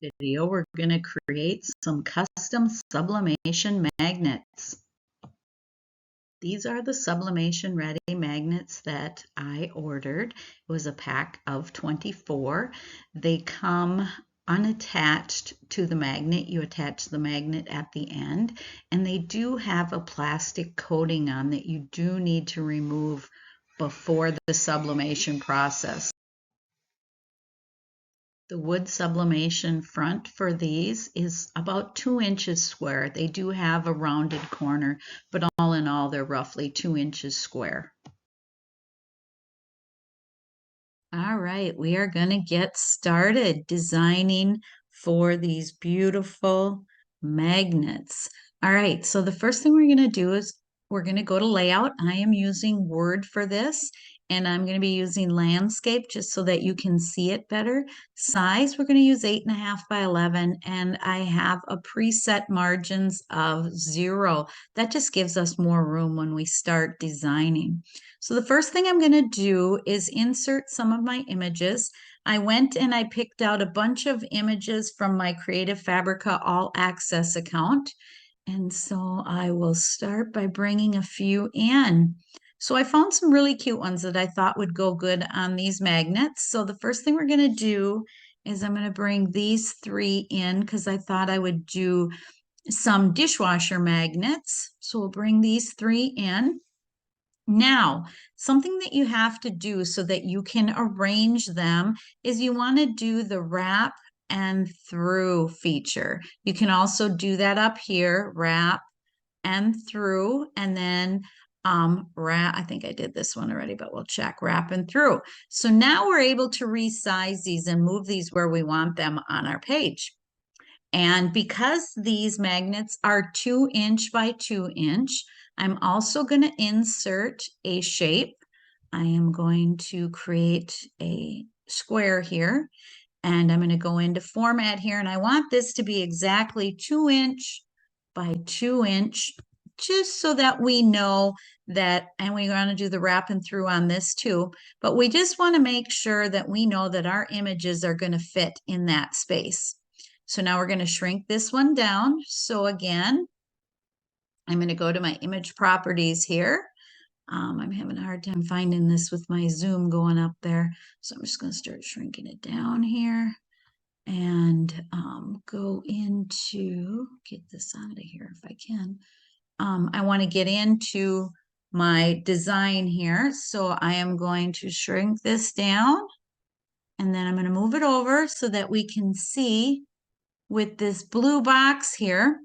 video, we're going to create some custom sublimation magnets. These are the sublimation ready magnets that I ordered. It was a pack of 24. They come unattached to the magnet. You attach the magnet at the end, and they do have a plastic coating on that you do need to remove before the sublimation process. The wood sublimation front for these is about 2 inches square. They do have a rounded corner, but all in all, they're roughly 2 inches square. All right, we are going to get started designing for these beautiful magnets. All right, so the first thing we're going to do is we're going to go to layout. I am using Word for this, and I'm going to be using landscape just so that you can see it better. Size, we're going to use 8.5 by 11, and I have a preset margins of 0. That just gives us more room when we start designing. So the first thing I'm going to do is insert some of my images. I went and I picked out a bunch of images from my Creative Fabrica All Access account. And so I will start by bringing a few in. So I found some really cute ones that I thought would go good on these magnets. So the first thing we're going to do is I'm going to bring these 3 in because I thought I would do some dishwasher magnets. So we'll bring these 3 in. Now, something that you have to do so that you can arrange them is you want to do the wrap and through feature. You can also do that up here, wrap and through, and then wrap. I think I did this one already, but we'll check wrap and through. So now we're able to resize these and move these where we want them on our page. And because these magnets are 2 inch by 2 inch, I'm also going to insert a shape. I am going to create a square here, and I'm going to go into format here, and I want this to be exactly 2 inch by 2 inch, just so that we know that, and we're going to do the wrap and through on this too, but we just want to make sure that we know that our images are going to fit in that space. So now we're going to shrink this one down. So again, I'm going to go to my image properties here. I'm having a hard time finding this with my zoom going up there. So I'm just going to start shrinking it down here and go into, get this out of here if I can. I want to get into my design here. So I am going to shrink this down, and then I'm going to move it over so that we can see with this blue box here.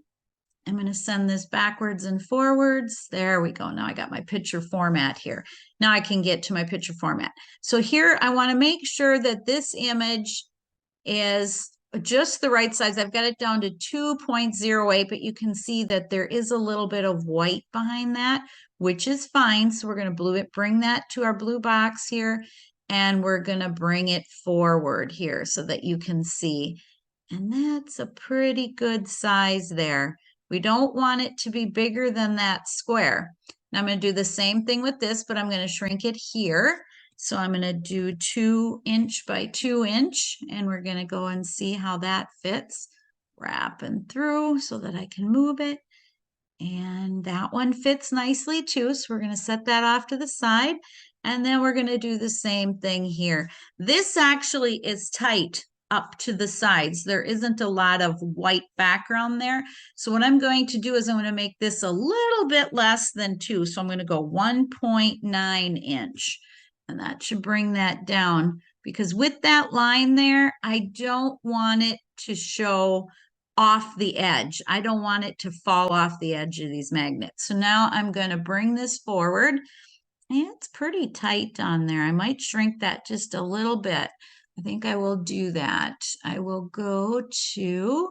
I'm going to send this backwards and forwards. There we go. Now I got my picture format here. Now I can get to my picture format. So here I want to make sure that this image is just the right size. I've got it down to 2.08, but you can see that there is a little bit of white behind that, which is fine. So we're going to bring that to our blue box here, and we're going to bring it forward here so that you can see. And that's a pretty good size there. We don't want it to be bigger than that square. Now I'm going to do the same thing with this, but I'm going to shrink it here. So I'm going to do 2 inch by 2 inch, and we're going to go and see how that fits. Wrap and through so that I can move it. And that one fits nicely too. So we're going to set that off to the side. And then we're going to do the same thing here. This actually is tight up to the sides. There isn't a lot of white background there. So what I'm going to do is I'm going to make this a little bit less than 2. So I'm going to go 1.9 inch. And that should bring that down, because with that line there, I don't want it to show off the edge. I don't want it to fall off the edge of these magnets. So now I'm going to bring this forward. And it's pretty tight on there. I might shrink that just a little bit. I think I will do that. I will go to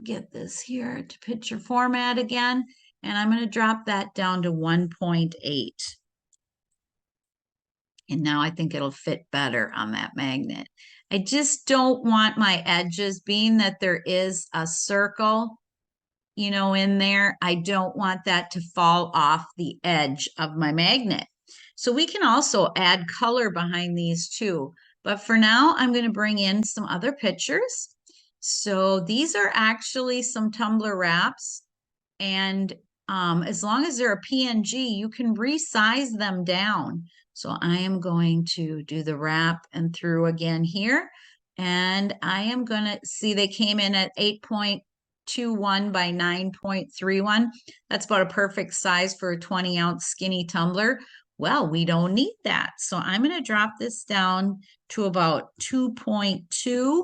get this here to picture format again, and I'm going to drop that down to 1.8. And now I think it'll fit better on that magnet. I just don't want my edges, being that there is a circle, you know, in there. I don't want that to fall off the edge of my magnet. So we can also add color behind these too. But for now, I'm going to bring in some other pictures. So these are actually some tumbler wraps, and as long as they're a PNG, you can resize them down. So I am going to do the wrap and through again here. And I am going to see they came in at 8.21 by 9.31. That's about a perfect size for a 20-ounce skinny tumbler. Well, we don't need that. So I'm going to drop this down to about 2.2.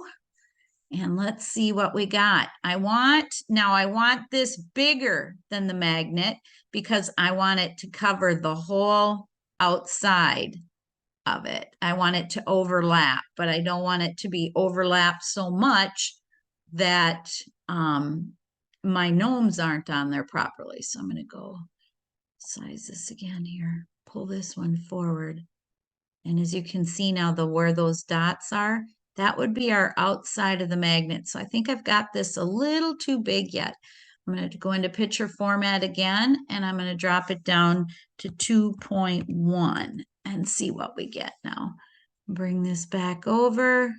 And let's see what we got. I want this bigger than the magnet because I want it to cover the whole outside of it. I want it to overlap, but I don't want it to be overlapped so much that my gnomes aren't on there properly. So I'm going to go size this again here, pull this one forward. And as you can see now, where those dots are, that would be our outside of the magnet. So I think I've got this a little too big yet. I'm going to go into picture format again, and I'm going to drop it down to 2.1 and see what we get now. Bring this back over.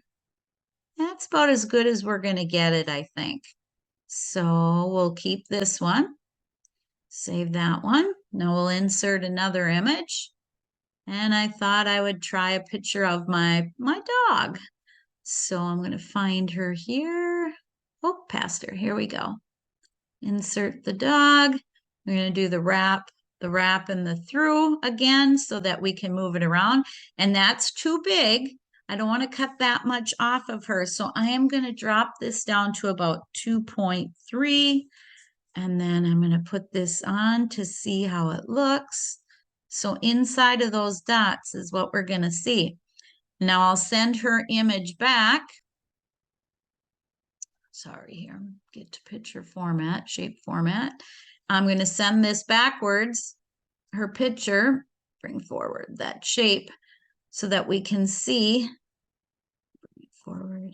That's about as good as we're going to get it, I think. So we'll keep this one. Save that one. Now we'll insert another image. And I thought I would try a picture of my dog. So I'm going to find her here. Oh, past her. Here we go. Insert the dog. We're going to do the wrap and the through again so that we can move it around. And that's too big. I don't want to cut that much off of her. So I am going to drop this down to about 2.3. And then I'm going to put this on to see how it looks. So inside of those dots is what we're going to see. Now I'll send her image back. Sorry, here, get to picture format, shape format. I'm going to send this backwards, her picture, bring forward that shape so that we can see. Bring it forward.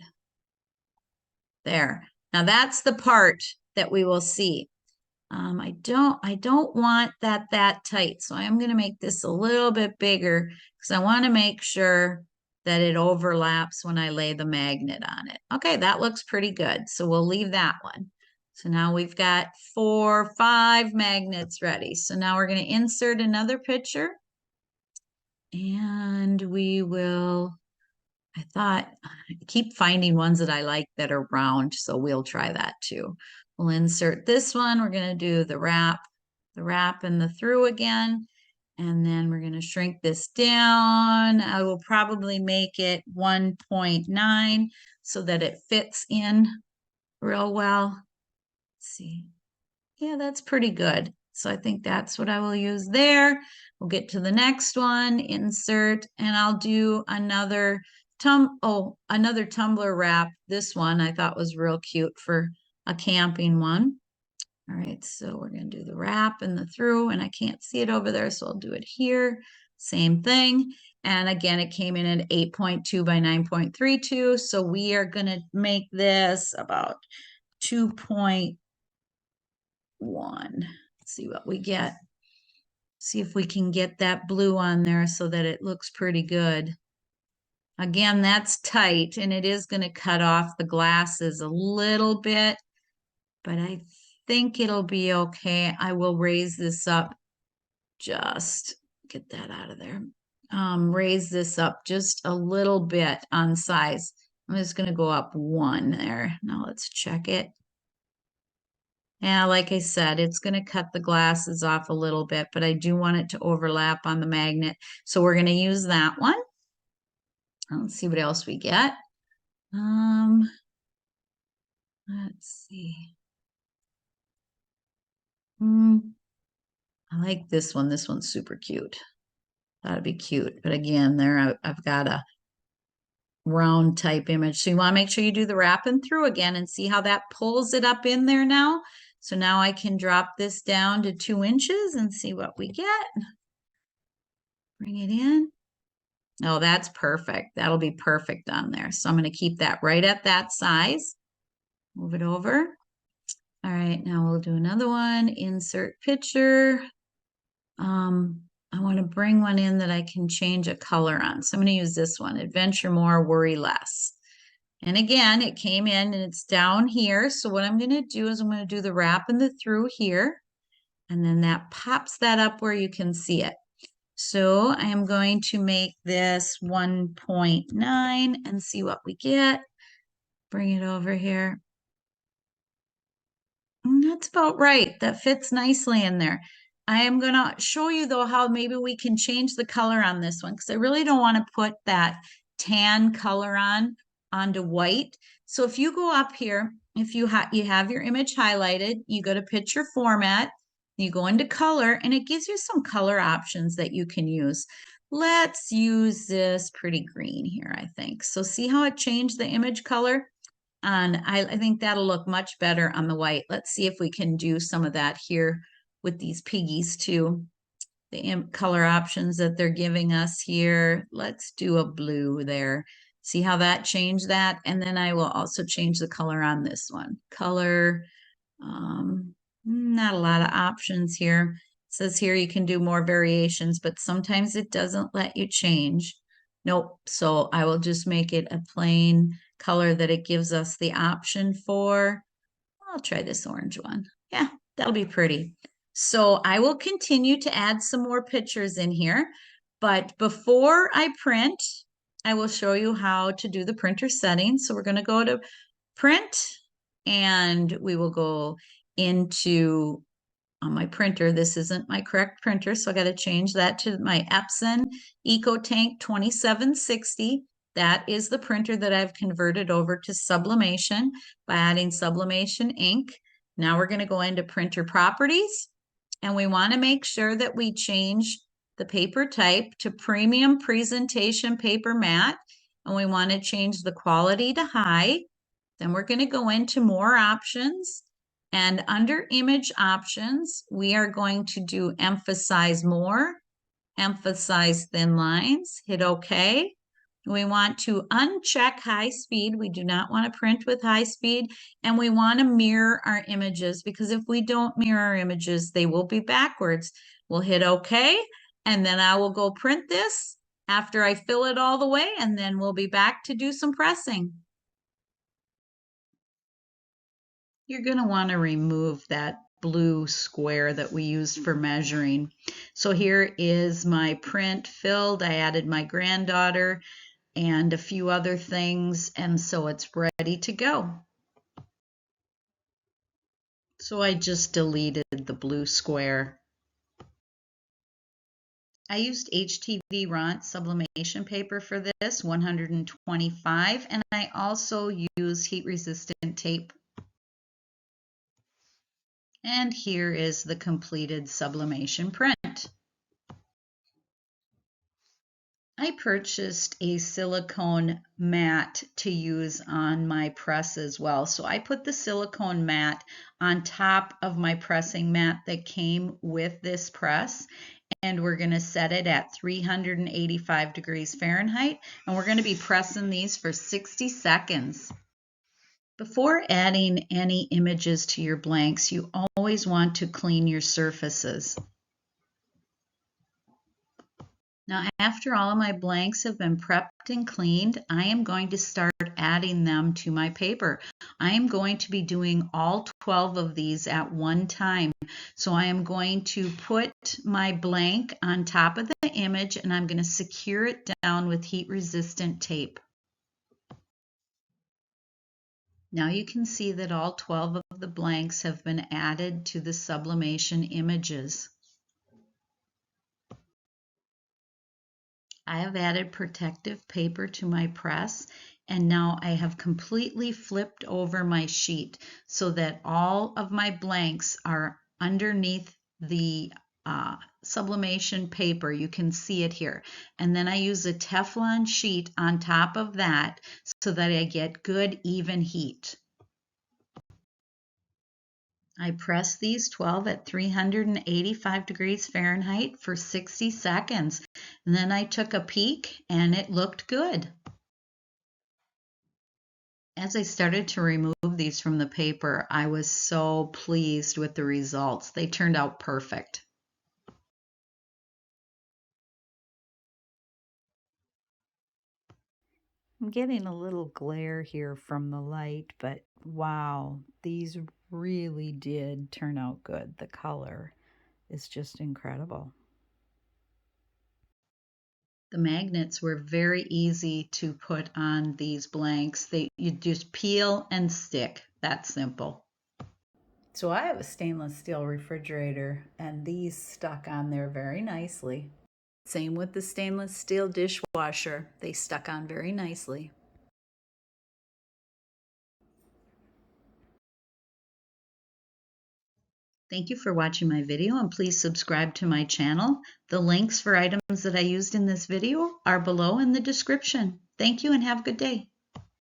There. Now that's the part that we will see. I don't want that tight. So I'm going to make this a little bit bigger because I want to make sure that it overlaps when I lay the magnet on it. Okay, that looks pretty good. So we'll leave that one. So now we've got 5 magnets ready. So now we're going to insert another picture. And we will, I keep finding ones that I like that are round. So we'll try that too. We'll insert this one. We're going to do the wrap and the through again. And then we're going to shrink this down. I will probably make it 1.9 so that it fits in real well. Let's see. Yeah, that's pretty good. So I think that's what I will use there. We'll get to the next one, insert, and I'll do another tumbler wrap. This one I thought was real cute for a camping one. All right, so we're going to do the wrap and the through, and I can't see it over there, so I'll do it here. Same thing. And again, it came in at 8.2 by 9.32. So we are going to make this about 2.1. Let's see what we get. See if we can get that blue on there so that it looks pretty good. Again, that's tight, and it is going to cut off the glasses a little bit, but I think it'll be okay. I will raise this up, just get that out of there. Raise this up just a little bit on size. I'm just going to go up 1 there. Now let's check it. Yeah, like I said, it's going to cut the glasses off a little bit, but I do want it to overlap on the magnet. So we're going to use that one. Let's see what else we get. Let's see. I like this one. This one's super cute. That'd be cute. But again, there I've got a round type image. So you want to make sure you do the wrapping through again and see how that pulls it up in there now. So now I can drop this down to 2 inches and see what we get. Bring it in. Oh, that's perfect. That'll be perfect on there. So I'm going to keep that right at that size. Move it over. All right, now we'll do another one. Insert picture. I want to bring one in that I can change a color on. So I'm going to use this one, Adventure More, Worry Less. And again, it came in and it's down here. So what I'm going to do is I'm going to do the wrap and the through here. And then that pops that up where you can see it. So I am going to make this 1.9 and see what we get. Bring it over here. That's about right. That fits nicely in there. I am going to show you though how maybe we can change the color on this one because I really don't want to put that tan color onto white. So if you go up here, if you have your image highlighted, you go to picture format, you go into color, and it gives you some color options that you can use. Let's use this pretty green here, I think. So see how it changed the image color? And I think that'll look much better on the white. Let's see if we can do some of that here with these piggies too. The color options that they're giving us here. Let's do a blue there. See how that changed that? And then I will also change the color on this one. Color, not a lot of options here. It says here you can do more variations, but sometimes it doesn't let you change. Nope. So I will just make it a plain color that it gives us the option for. I'll try this orange one. Yeah, that'll be pretty. So I will continue to add some more pictures in here, but before I print, I will show you how to do the printer settings. So we're going to go to print and we will go into on my printer. This isn't my correct printer, so I got to change that to my Epson EcoTank 2760. That is the printer that I've converted over to Sublimation by adding Sublimation ink. Now we're going to go into printer properties, and we want to make sure that we change the paper type to premium presentation paper matte, and we want to change the quality to high. Then we're going to go into more options. And under image options, we are going to do emphasize more, emphasize thin lines, hit OK. We want to uncheck high speed. We do not want to print with high speed. And we want to mirror our images because if we don't mirror our images, they will be backwards. We'll hit OK. And then I will go print this after I fill it all the way. And then we'll be back to do some pressing. You're going to want to remove that blue square that we used for measuring. So here is my print filled. I added my granddaughter and a few other things, and so it's ready to go. So I just deleted the blue square. I used HTV Ront sublimation paper for this, 125, and I also use heat resistant tape. And here is the completed sublimation print. I purchased a silicone mat to use on my press as well. So I put the silicone mat on top of my pressing mat that came with this press. And we're going to set it at 385 degrees Fahrenheit. And we're going to be pressing these for 60 seconds. Before adding any images to your blanks, you always want to clean your surfaces. Now, after all of my blanks have been prepped and cleaned, I am going to start adding them to my paper. I am going to be doing all 12 of these at one time. So I am going to put my blank on top of the image and I'm going to secure it down with heat resistant tape. Now you can see that all 12 of the blanks have been added to the sublimation images. I have added protective paper to my press, and now I have completely flipped over my sheet so that all of my blanks are underneath the sublimation paper. You can see it here. And then I use a Teflon sheet on top of that so that I get good even heat. I pressed these 12 at 385 degrees Fahrenheit for 60 seconds. And then I took a peek and it looked good. As I started to remove these from the paper, I was so pleased with the results. They turned out perfect. I'm getting a little glare here from the light, but wow, these really did turn out good. The color is just incredible. The magnets were very easy to put on these blanks. You just peel and stick. That simple. So I have a stainless steel refrigerator, and these stuck on there very nicely. Same with the stainless steel dishwasher. They stuck on very nicely. Thank you for watching my video, and please subscribe to my channel. The links for items that I used in this video are below in the description. Thank you and have a good day.